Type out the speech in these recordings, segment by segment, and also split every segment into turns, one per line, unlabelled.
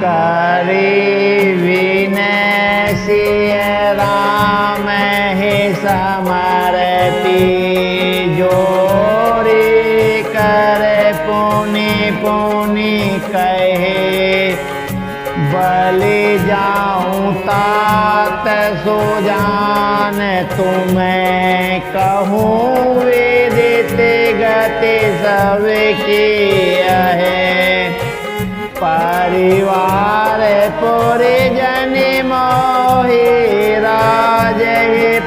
करी विनय सिय राम ही समर्पी, जोरी करे पुनि पुनि कहे, बलि जाऊं तात सुजान तुम्हें कहूँ, विदित गति सबकी है। परिवार परिजन मोहि राज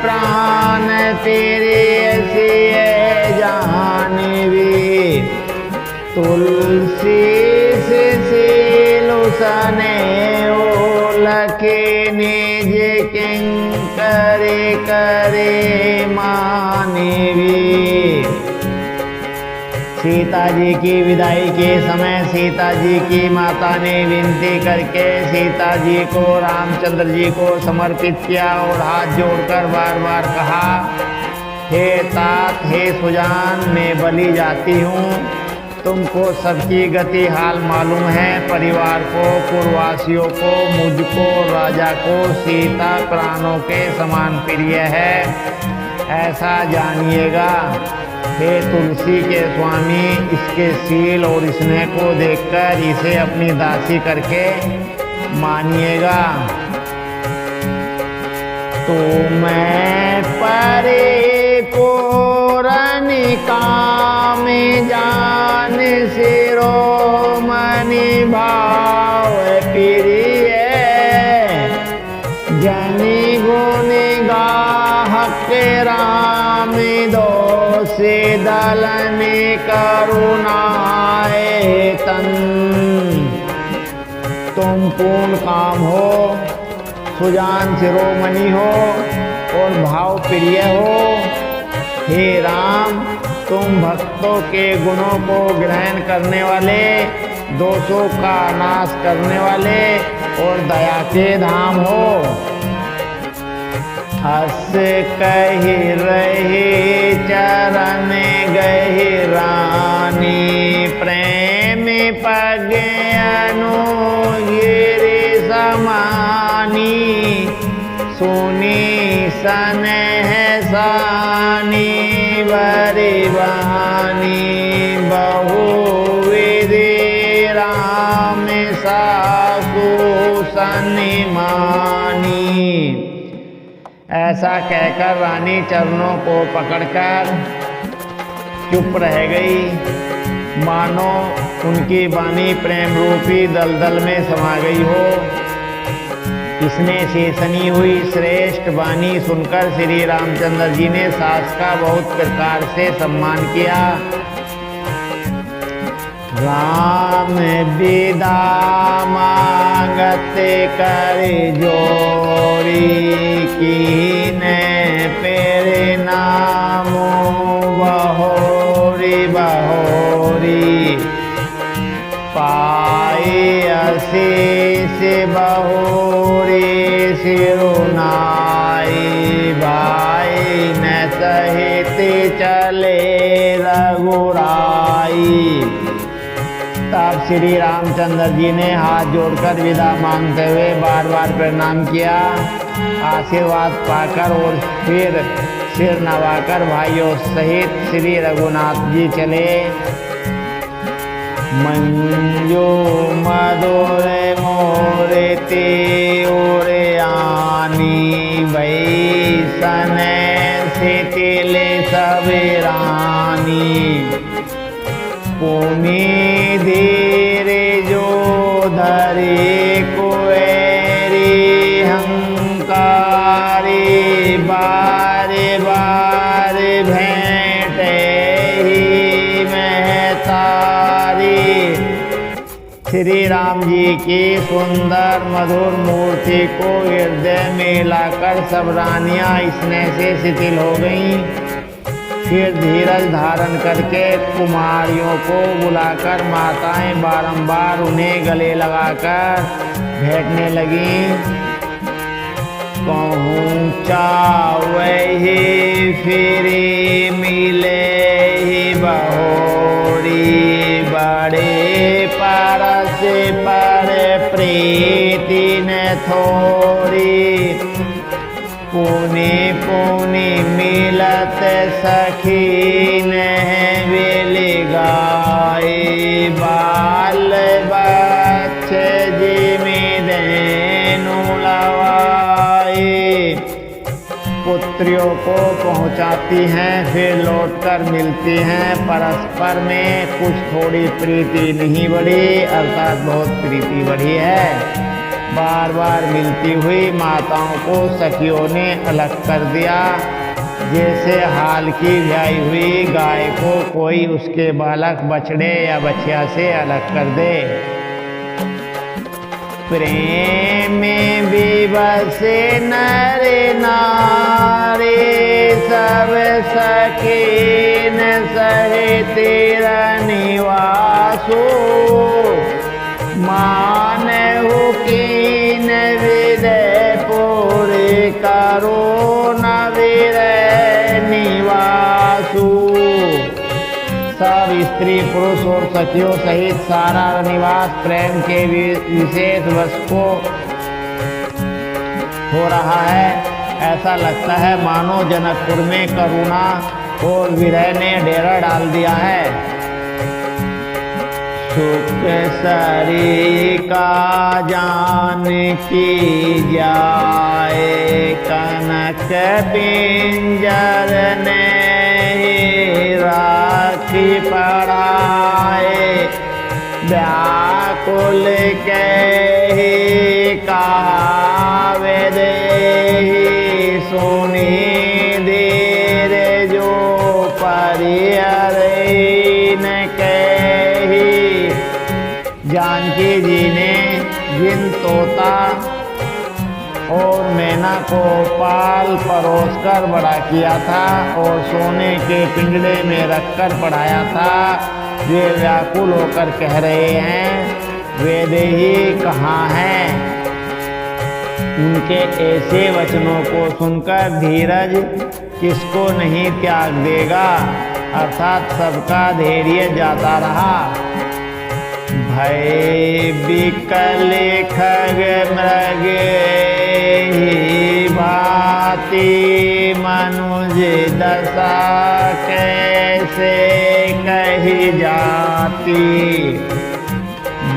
प्राण प्रिय सिय जानवी, तुलसी सीलुसने ओलखे निज किंकर करे मानवी। सीता जी की विदाई के समय सीता जी की माता ने विनती करके सीता जी को रामचंद्र जी को समर्पित किया और हाथ जोड़कर बार बार कहा, हे तात हे सुजान, मैं बलि जाती हूँ। तुमको सबकी गति हाल मालूम है। परिवार को, पुरवासियों को, मुझको, राजा को सीता प्राणों के समान प्रिय है, ऐसा जानिएगा। हे तुलसी के स्वामी, इसके शील और स्नेह को देखकर इसे अपनी दासी करके मानिएगा। तो मैं परे पूरन काम जान शिरोमणि भाव प्रिय, जनि गुण गाहक राम दोषी दलन करुणाए तन। तुम पूर्ण काम हो, सुजान शिरोमणि हो और भाव प्रिय हो। हे राम, तुम भक्तों के गुणों को ग्रहण करने वाले, दोषों का नाश करने वाले और दया के धाम हो। हस कही रही चरण गहिरानी, प्रेम पग अनुगिरि समानी, सुनी सनेह सानी बरिवानी, बहुविधि राम सासु सन्मानी। ऐसा कहकर रानी चरणों को पकड़कर चुप रह गई, मानो उनकी वाणी प्रेम रूपी दलदल में समा गई हो। इसने शेषनी हुई श्रेष्ठ वाणी सुनकर श्री रामचंद्र जी ने सास का बहुत प्रकार से सम्मान किया। राम विदा मांगत कर जोरी, कीने पेरे नामो बहोरी बहोरी, पाई अशीष बहोरी सिरुनाई, भाई न सहित चले रघुराई। तब श्री रामचंद्र जी ने हाथ जोड़कर विदा मांगते हुए बार बार प्रणाम किया। आशीर्वाद पाकर और फिर सिर नवाकर भाइयों सहित श्री रघुनाथ जी चले। मंजू मधुर मोरती उड़ानी, वैसन शिथिल सबरानी, पुनि धीरे जो धरे कुएरी हंकारी, बार बार भेंटे ही महतारी। श्री राम जी की सुंदर मधुर मूर्ति को हृदय में लाकर सब रानियां स्नेह से शिथिल हो गईं। फिर धीरज धारण करके कुमारियों को बुलाकर माताएं बारंबार उन्हें गले लगाकर भेंटने लगीं। पहुँचा वही फिर मिले ही बहोरी, बड़े सखीन बेली गाय बाल बच्चे जिमी देनु लवाई। पुत्रियों को पहुंचाती हैं फिर लौटकर मिलती हैं, परस्पर में कुछ थोड़ी प्रीति नहीं बढ़ी अर्थात बहुत प्रीति बढ़ी है। बार बार मिलती हुई माताओं को सखियों ने अलग कर दिया, जैसे हाल की ब्याई हुई गाय को कोई उसके बालक बछड़े या बछिया से अलग कर दे। प्रेम विवसे नर नारी सब सखीन सहित निवासो। मानहु कीन विदय पूरी करो न विरह निवासु। सब स्त्री पुरुष और सखियों सहित सारा निवास प्रेम के विशेष वश को हो रहा है। ऐसा लगता है मानो जनकपुर में करुणा और विरह ने डेरा डाल दिया है। सुख सरी का जान की जाए कनक पिंजर ने राखी पढ़ाए। व्याकुल कही कावे दे सुनी देर जो परिहर न कही। जानकी जी ने जिन तोता और मैना को पाल परोस कर बड़ा किया था और सोने के पिंजड़े में रखकर पढ़ाया था, वे व्याकुल होकर कह रहे हैं वैदेही कहाँ हैं। उनके ऐसे वचनों को सुनकर धीरज किसको नहीं त्याग देगा, अर्थात सबका धैर्य जाता रहा। भय विकल खग मृग भांति मनुज दशा कैसे कही जाती।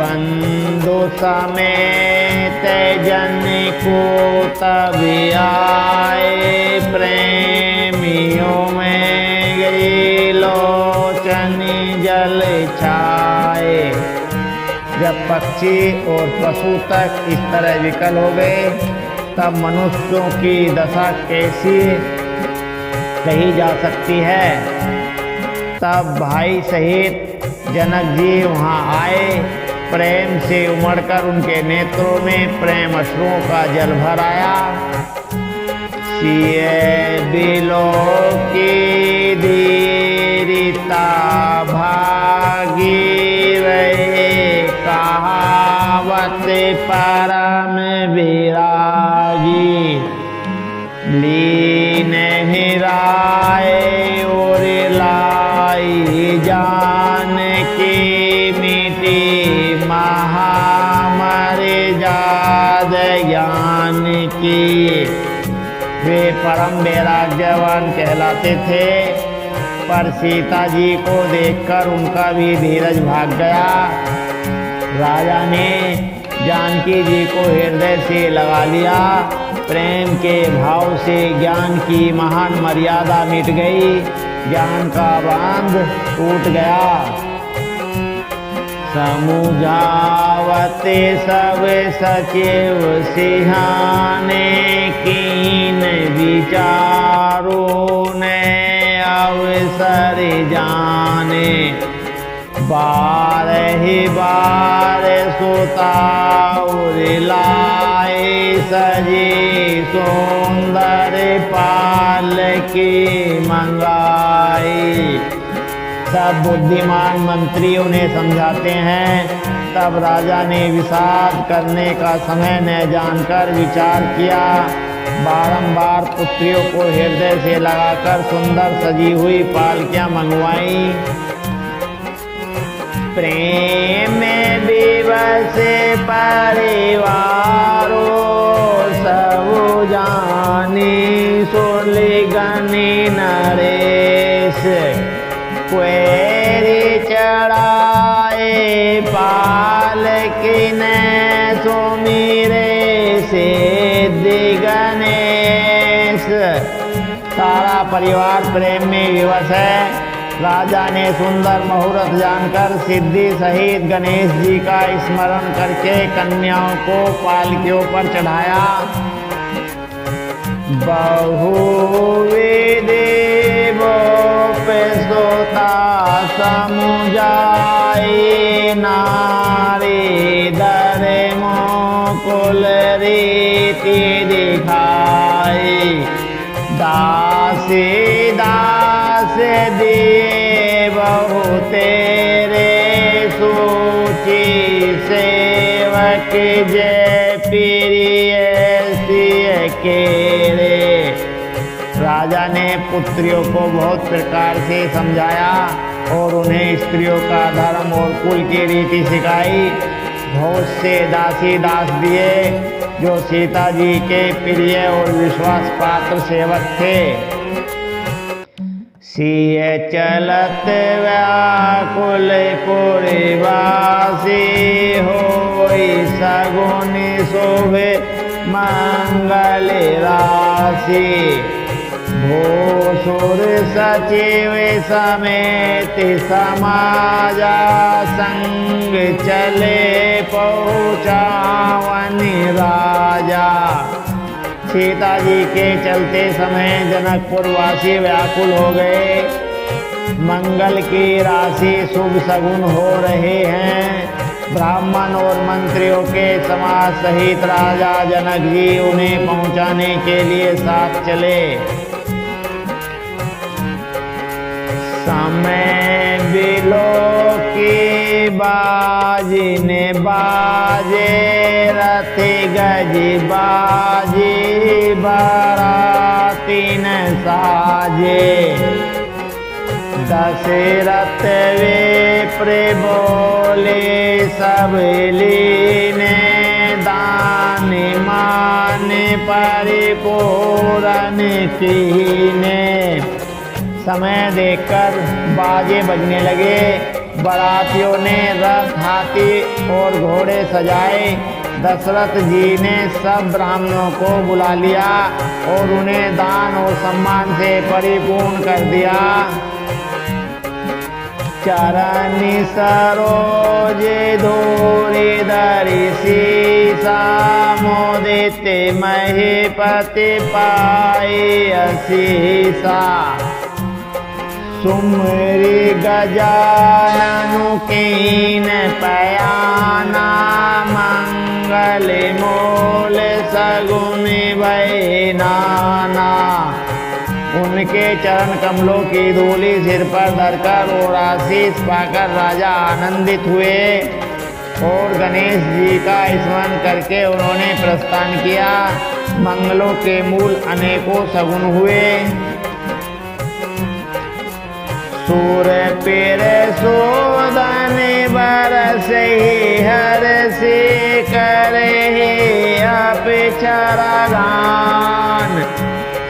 बंधु समेत जन को तब आए प्रेमियों में गई लोचन जल छाए। जब पक्षी और पशु तक इस तरह विकल हो गए तब मनुष्यों की दशा कैसी कही जा सकती है। तब भाई सहित जनक जी वहाँ आए, प्रेम से उमड़कर उनके नेत्रों में प्रेम अश्रुओं का जल भर आया। सिए बिलो की धीरिता भागी रहे कहावत परम विरागी। लीन हिराए और लाई जान की मिटी महामारी जाद ज्ञान की। वे परम वैराग्यवान कहलाते थे, पर सीता जी को देखकर उनका भी धीरज भाग गया। राजा ने जानकी जी को हृदय से लगा लिया। प्रेम के भाव से ज्ञान की महान मर्यादा मिट गई, ज्ञान का बांध टूट गया। समुझावते सब सचिव सिंहाने कीन विचारों ने अवसर जाने। बारहि बार सुताउर लाए सजी सुंदर पाल की मंगाई। सब बुद्धिमान मंत्री उन्हें समझाते हैं, तब राजा ने विषाद करने का समय न जानकर विचार किया। बारंबार पुत्रियों को हृदय से लगाकर सुंदर सजी हुई पालकियां मंगवाई। प्रेम दिवस परिवारो सब जानी सोली गनी नरे। सारा परिवार प्रेम में विवश है। राजा ने सुंदर मुहूर्त जानकर सिद्धि सहित गणेश जी का स्मरण करके कन्याओं को पालकियों पर चढ़ाया। बहुविधि सोता समुझाई नारी धर्मो कुल रीति दिखाई। दासी दास दिए बहु तेरे सूची सेवक जय प्रिय सिय केरे। राजा ने पुत्रियों को बहुत प्रकार से समझाया और उन्हें स्त्रियों का धर्म और कुल की रीति सिखाई। बहुत से दासी दास दिए जो सीता जी के प्रिय और विश्वास पात्र सेवक थे। सिय चलत व्याकुल पुरवासी होई सगुन शोभे मंगल राशि। भूसुर सचिव समेत समाजा संग चले पहुँचावन राजा। सीता जी के चलते समय जनकपुर वासी व्याकुल हो गए। मंगल की राशि शुभ सगुन हो रहे हैं। ब्राह्मण और मंत्रियों के समाज सहित राजा जनक जी उन्हें पहुंचाने के लिए साथ चले। समय बिलो की बाजी ने बाजे रथी गजी बाजी बाराती न साजे। दशरथ विप्र बोले सब लीने दान मान परिपूरन कीने। समय देखकर बाजे बजने लगे। बारातियों ने रथ हाथी और घोड़े सजाए। दशरथ जी ने सब ब्राह्मणों को बुला लिया और उन्हें दान और सम्मान से परिपूर्ण कर दिया। चरणी सरोज धूरी धरि सीसा मोदित महीपति पाई असीसा। सुमरी गजाननु कीन पयाना मंगल मूल सगुन भय नाना। उनके चरण कमलों की धूली सिर पर धरकर और आशीष पाकर राजा आनंदित हुए और गणेश जी का स्मरण करके उन्होंने प्रस्थान किया। मंगलों के मूल अनेकों सगुन हुए। सूर पीर सोदन बरसे हर से करे अपिछड़ा गान।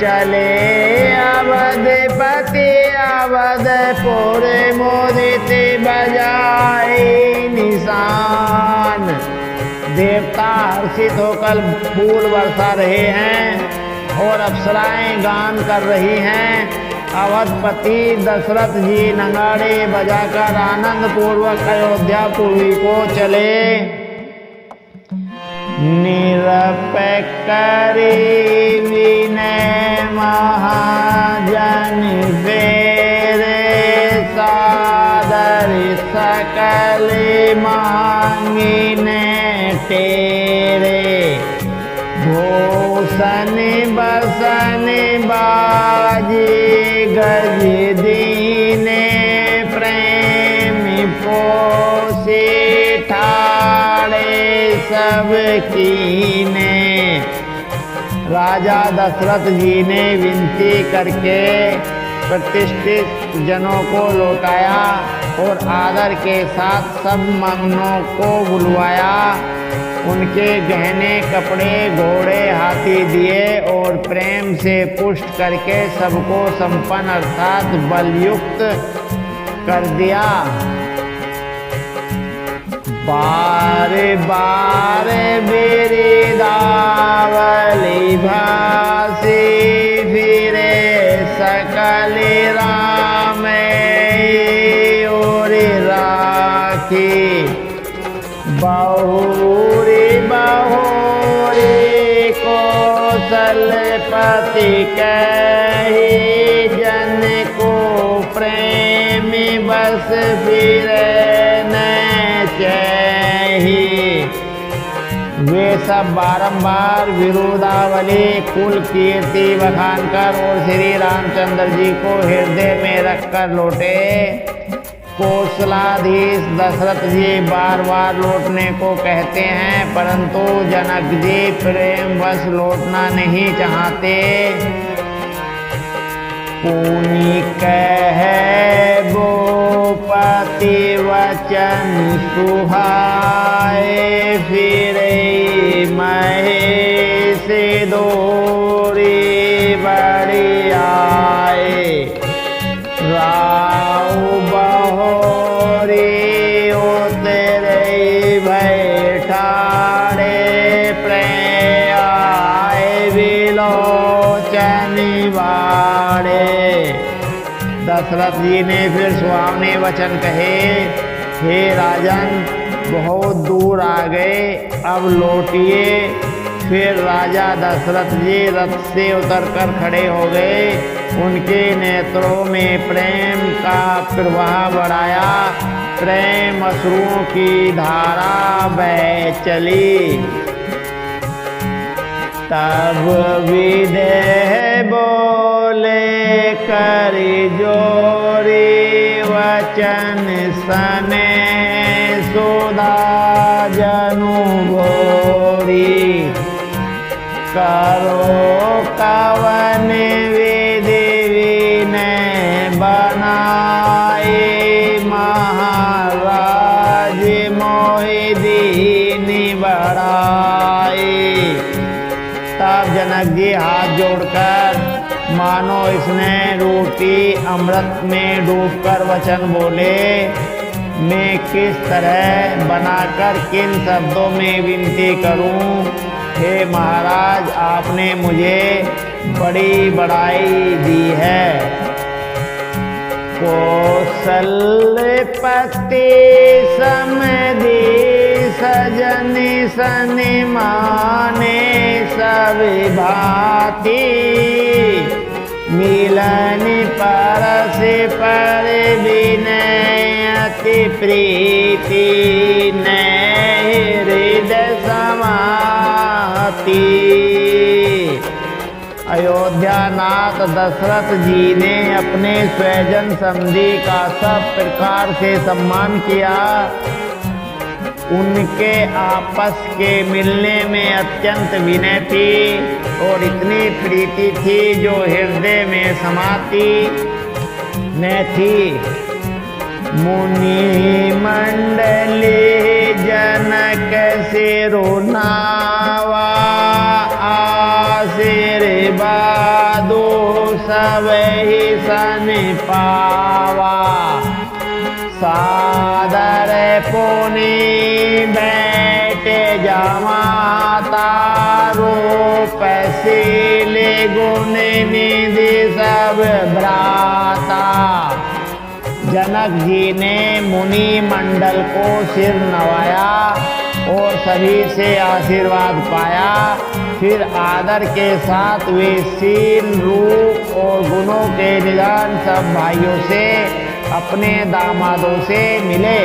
चले अवधपति अवधपुर मोदित बजाए निशान। देवता हर्षित होकर फूल बरसा रहे हैं और अप्सराएं गान कर रही हैं। अवधपति दशरथ जी नगाड़े बजाकर आनंद पूर्वक अयोध्यापुरी को चले। निरपेकरी विनय महाजन फेरे सादर सकल मांगिने तेरे। भूषण बसन बाजी गज दीने प्रेम पोषे ठाड़े सब कीने। राजा दशरथ जी ने विनती करके प्रतिष्ठित जनों को लौटाया और आदर के साथ सब मगनों को बुलवाया। उनके गहने कपड़े घोड़े हाथी दिए और प्रेम से पुष्ट करके सबको संपन्न अर्थात बलयुक्त कर दिया। बार बार बिरदावली भासी फिरे बहुरी बहुरी कौशलपति कही, जन को प्रेम बस फिरे न चाहिए। वे सब बारंबार विरोधावली कुल कीर्ति बखान कर और श्री रामचंद्र जी को हृदय में रखकर लौटे। कौशलाधीश दशरथ जी बार बार लौटने को कहते हैं, परंतु जनक जी प्रेम वश लौटना नहीं चाहते। पुनि कहे भूपति वचन सुहाए, फिरे महेश दोरी बड़ी आए। राउ बहोरी उतरे बैठाड़े, प्रेयाए विलोचन बाड़े। दशरथ जी ने फिर सुहावने वचन कहे, हे राजन बहुत दूर आ गए, अब लौटिए। फिर राजा दशरथ जी रथ से उतरकर खड़े हो गए। उनके नेत्रों में प्रेम का प्रवाह बढ़ाया, प्रेम अश्रुओं की धारा बह चली। तब विदेह बोले करि जोरी, वचन सने सुधा जनु भोरी। करो कवन विधि विनय बनाए, महाराज मोहि दीनि बढ़ाए। तब जनक जी हाथ जोड़कर मानो इसने रोटी अमृत में डूबकर वचन बोले, मैं किस तरह बनाकर किन शब्दों में विनती करूं। हे महाराज आपने मुझे बड़ी बड़ाई दी है। कौशलपति समधि सजनि सनिमाने, सब भांति मिलन परस पर विनय अति प्रीति, नय हृदय समाति। अयोध्यानाथ दशरथ जी ने अपने स्वजन समधि का सब प्रकार से सम्मान किया। उनके आपस के मिलने में अत्यंत विनय थी और इतनी प्रीति थी जो हृदय में समाती न थी। मुनि मंडली जनक सिरुनावा, आशीर्वादो सबहि सन पावा। सादर पुनि बैठे जमाता, रूप शील गुण निधि सब भ्राता। जनक जी ने मुनि मंडल को सिर नवाया और सभी से आशीर्वाद पाया। फिर आदर के साथ वे शील रूप और गुणों के निधान सब भाइयों से अपने दामादों से मिले।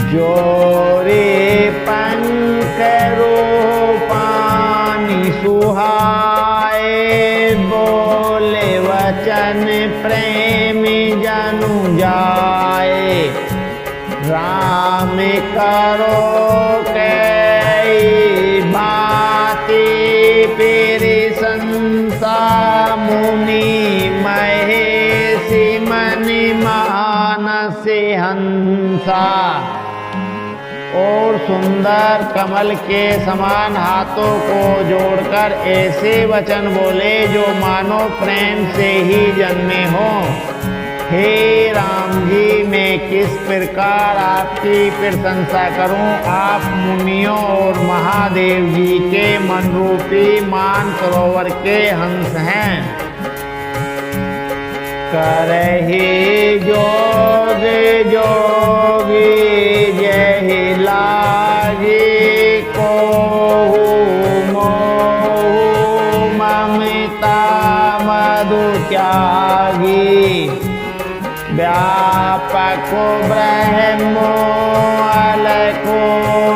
जोरे पंख रूपानी सुहाए, बोले वचन प्रेम जनु जाए। राम करो कई बाती, पेरे संसा मुनि महेशी, मन मानस हंसा। और सुंदर कमल के समान हाथों को जोड़कर ऐसे वचन बोले जो मानो प्रेम से ही जन्मे हो। हे राम जी, मैं किस प्रकार आपकी प्रशंसा करूं। आप मुनियों और महादेव जी के मन रूपी मान सरोवर के हंस हैं। करहि जोग जोगी जहि लागी कोहु मोहु ममता मधु त्यागी व्यापक ब्रह्मो अलको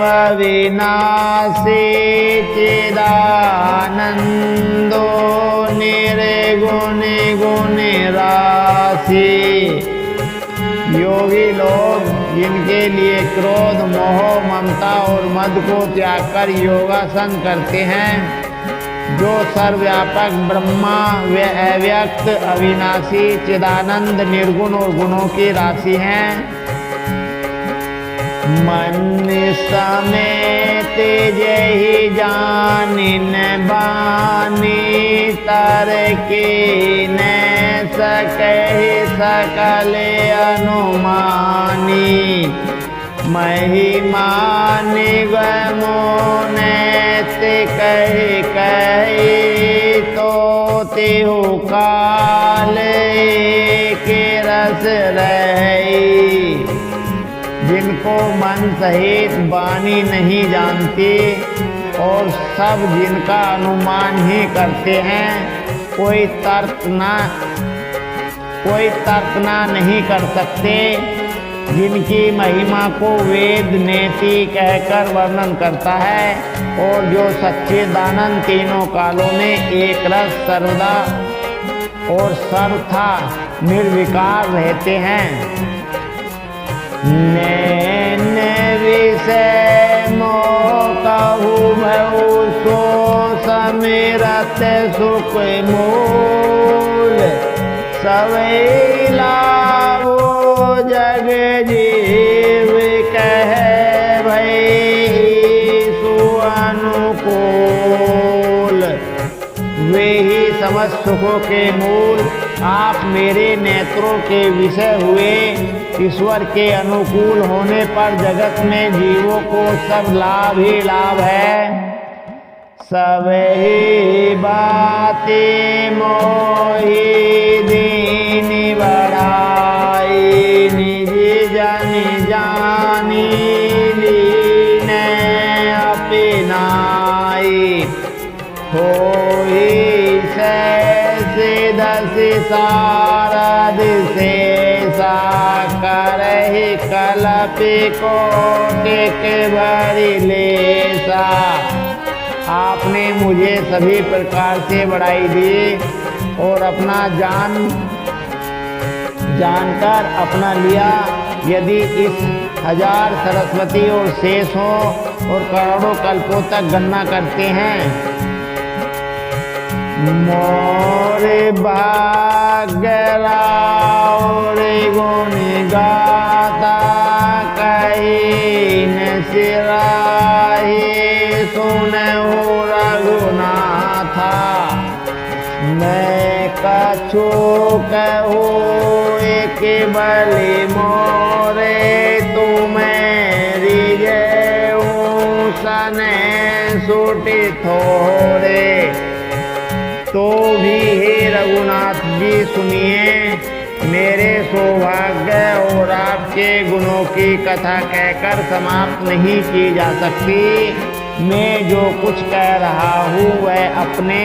अविनाशी चिदानंदो निर्गुण गुण राशि। योगी लोग जिनके लिए क्रोध मोह ममता और मद को त्याग कर योगासन करते हैं, जो सर्वव्यापक ब्रह्मा व अव्यक्त अविनाशी चिदानंद निर्गुण और गुणों की राशि हैं, मन समेत जहि जानिन बानी तरके न सकहि सकल अनुमानी महिमा निगमो नैत कहि कहि तो तिहु काल के रस रही। जिनको मन सहित वाणी नहीं जानती और सब जिनका अनुमान ही करते हैं, कोई तर्कना नहीं कर सकते, जिनकी महिमा को वेद नेति कहकर वर्णन करता है और जो सच्चिदानंद तीनों कालों में एक रस सर्वदा और सर्वथा निर्विकार रहते हैं। नैन विषय मोह कहु भऊ सो समिरत सुख मूल सवै लाभो जग जीव कह भई सुअनुकूल। वे ही समस्त सुखों के मूल आप मेरे नेत्रों के विषय हुए। ईश्वर के अनुकूल होने पर जगत में जीवों को सब लाभ ही लाभ है। सब ही बातें मोहि दीनी बढ़ाई निज जन जानी लीन अपनाई होई से दस सारद से करहि कलपि कोटिक भरि लेसा। आपने मुझे सभी प्रकार से बढ़ाई दी और अपना जानकर अपना लिया। यदि इस 1000 सरस्वती और शेष हो और करोड़ों कल्पों तक गणना करते हैं। मोरे भाग्य राउरे गुण गाता कहीं न सिराही सुनहु रघुनाथा। मैं कछु कहूँ एक बलि मोरे तुम्हें रिजहूँ सने सुटी थोड़े। तो भी हे रघुनाथ जी सुनिए, मेरे सौभाग्य और आपके गुणों की कथा कहकर समाप्त नहीं की जा सकती। मैं जो कुछ कह रहा हूँ वह अपने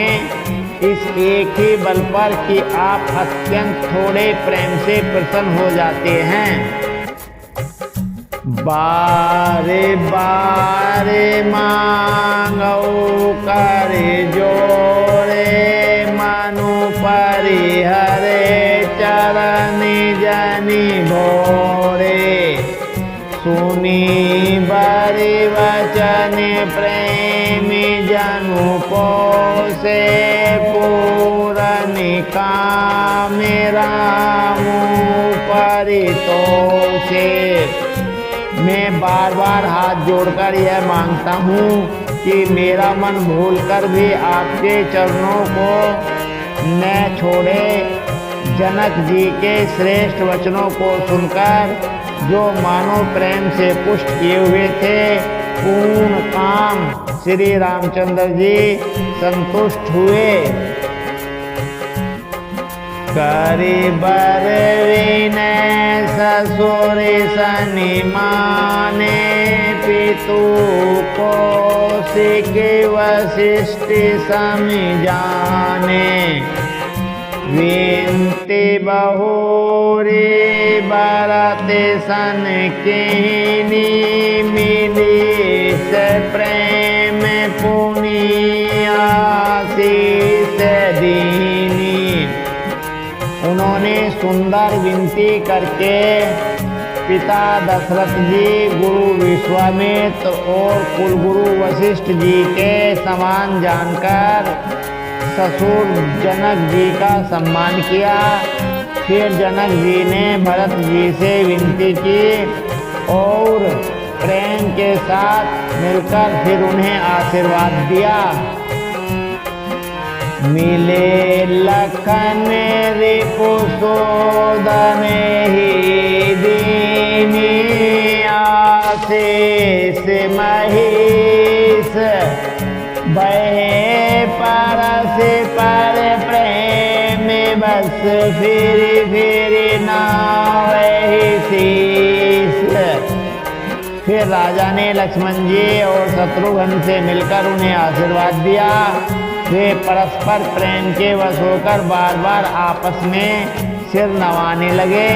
इस एक ही बल पर कि आप अत्यंत थोड़े प्रेम से प्रसन्न हो जाते हैं। बारे बारे मांगो कर जोड़े मनु परिहरे चरण जनि भोरे। सुनी बरि वचन प्रेमी जनु पोसे पूरन काम रामु परितोषे। मैं बार बार हाथ जोड़कर यह मांगता हूँ कि मेरा मन भूलकर भी आपके चरणों को न छोड़े। जनक जी के श्रेष्ठ वचनों को सुनकर जो मानव प्रेम से पुष्ट किए हुए थे, पूर्ण काम श्री रामचंद्र जी संतुष्ट हुए। करी बर विनय ससुर सनिमाने पितु कौशिक वशिष्ठ समिजाने विनती बहुरी बरत सन कीनी मिली से प्रेम पुनिया शीस दीनी। उन्होंने सुंदर विनती करके पिता दशरथ जी, गुरु विश्वामित्र और कुलगुरु वशिष्ठ जी के समान जानकर ससुर जनक जी का सम्मान किया। फिर जनक जी ने भरत जी से विनती की और प्रेम के साथ मिलकर फिर उन्हें आशीर्वाद दिया। मिले लखन रिपु सोदन ही दीनी आशीष महीष बहे परस पर प्रेम बस फिर नावहि शीस। फिर राजा ने लक्ष्मण जी और शत्रुघ्न से मिलकर उन्हें आशीर्वाद दिया। वे परस्पर प्रेम के वश होकर बार बार आपस में सिर नवाने लगे।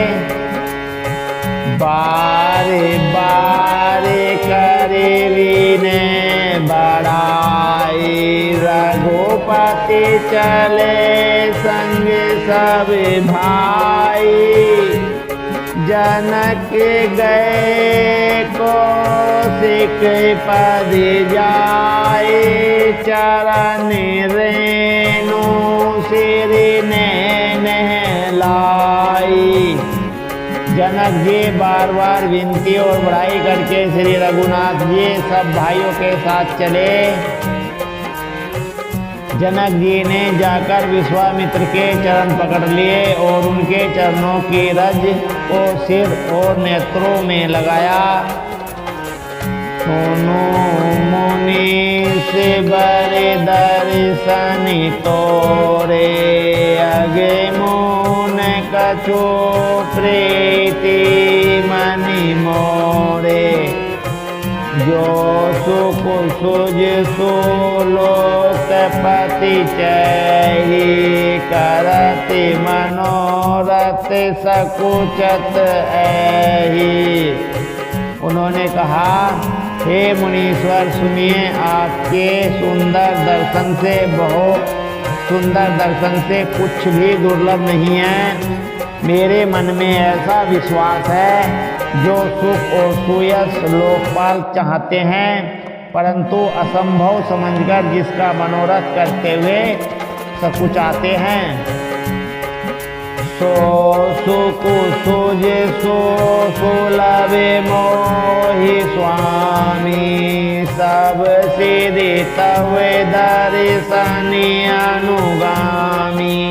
बारे बारे करे विनय बड़ाई रघुपति चले संग सब भाई। जनक गए कौशिक पद जाए चरण रेणु सिर नैन लाई। जनक जी बार बार विनती और बड़ाई करके श्री रघुनाथ जी सब भाइयों के साथ चले। जनक जी ने जाकर विश्वामित्र के चरण पकड़ लिए और उनके चरणों की रज को सिर और नेत्रों में लगाया। सुनो मुनि से बड़े दर्शन तोरे अगे मोन कछु प्रीति मनि मोरे। जो सुख सुज सुलोकपति चहि करति मनोरथ सकुचत ऐहि। उन्होंने कहा, हे मुनीश्वर सुनिए, आपके सुंदर दर्शन से कुछ भी दुर्लभ नहीं है। मेरे मन में ऐसा विश्वास है, जो सुख और सुयश लोकपाल चाहते हैं, परंतु असंभव समझकर जिसका मनोरथ करते हुए सकुचाते हैं। सो सुख सुज सो सुलभ मोहि स्वामी। सब सिद्धि तव दर्शन अनुगामी।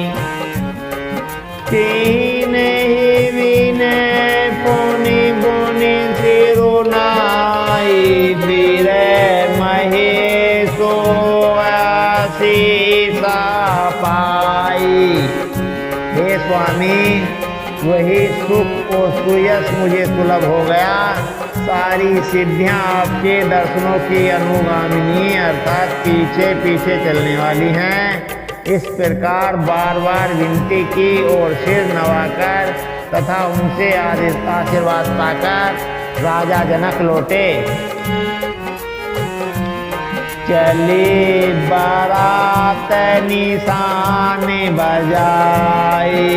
तीन ही विनय पुनि गुनि सिरुनाई। वीर महेशो आशीषा पाई। हे स्वामी, वही सुख और सुयश मुझे सुलभ हो गया। सारी सिद्धियां आपके दर्शनों की अनुगामिनी अर्थात पीछे पीछे चलने वाली हैं। इस प्रकार बार बार विनती की और सिर नवाकर तथा उनसे आशीर्वाद पाकर राजा जनक लौटे। चली बारात निशान बजाई।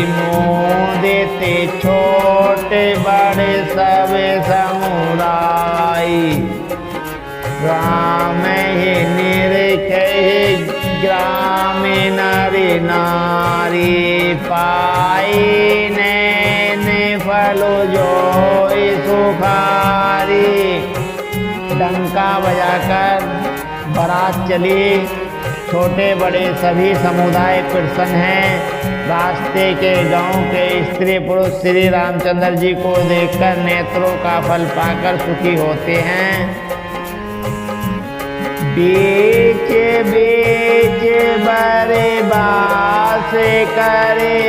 मोदित छोटे बड़े सब समुराई। राम ही निरखे ग्राम नरि नारी। पाई नैन फलो जो सुखारी। डंका बजाकर बारात चली। छोटे बड़े सभी समुदाय प्रसन्न हैं। रास्ते के गांव के स्त्री पुरुष श्री रामचंद्र जी को देखकर नेत्रों का फल पाकर सुखी होते हैं। बीच बीच बरिबास करे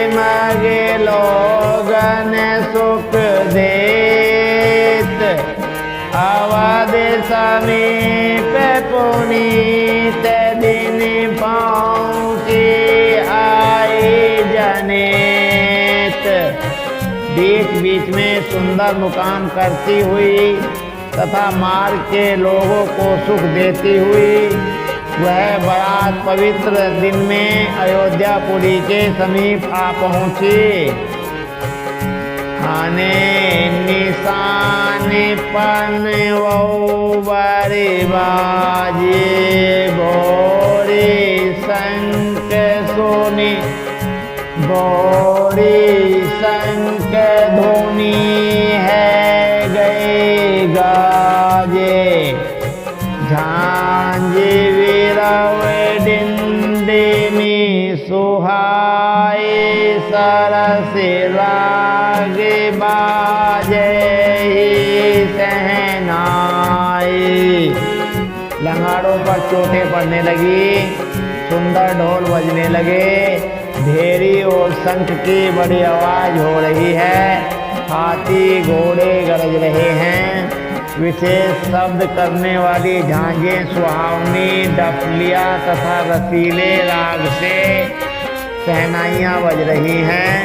मगे लोगन सुख देत। अवध समीप पुनीत दिन पाँव की आई जनेत। बीच बीच में सुंदर मुकाम करती हुई तथा मार्ग के लोगों को सुख देती हुई वह बारात पवित्र दिन में अयोध्यापुरी के समीप आ पहुंची। आने निशान पन वो बरिबाजे बोरी शंख सोनी बोरी शंख ध्वनि है गए गाजे। झांझ विरव डिंडिमी सुहाए सरस राग बाजे सहनाई। लंगाड़ों पर चोटें पड़ने लगी, सुंदर ढोल बजने लगे, भेरी और शंख की बड़ी आवाज हो रही है। हाथी घोड़े गरज रहे हैं। विशेष शब्द करने वाली झांझें सुहावनी डफलियाँ तथा रसीले राग से शहनाइयाँ बज रही हैं।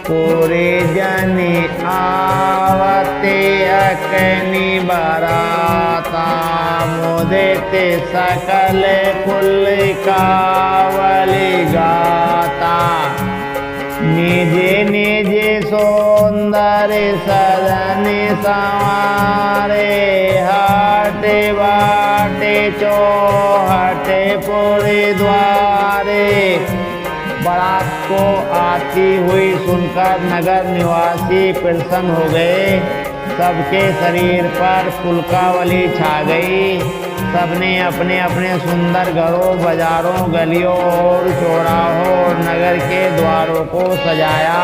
पूरे जनी आवते अकनी बराता मुदित सकल कुल कावली गाता। निजे निजे सौंदर्य सदन संवारे हटे बाटे चौहटे पूरे द्वारे। बारात को आती हुई सुनकर नगर निवासी प्रसन्न हो गए। सबके शरीर पर पुलकावली छा गई। सबने अपने अपने सुंदर घरों बाजारों गलियों और चौराहों और नगर के द्वारों को सजाया।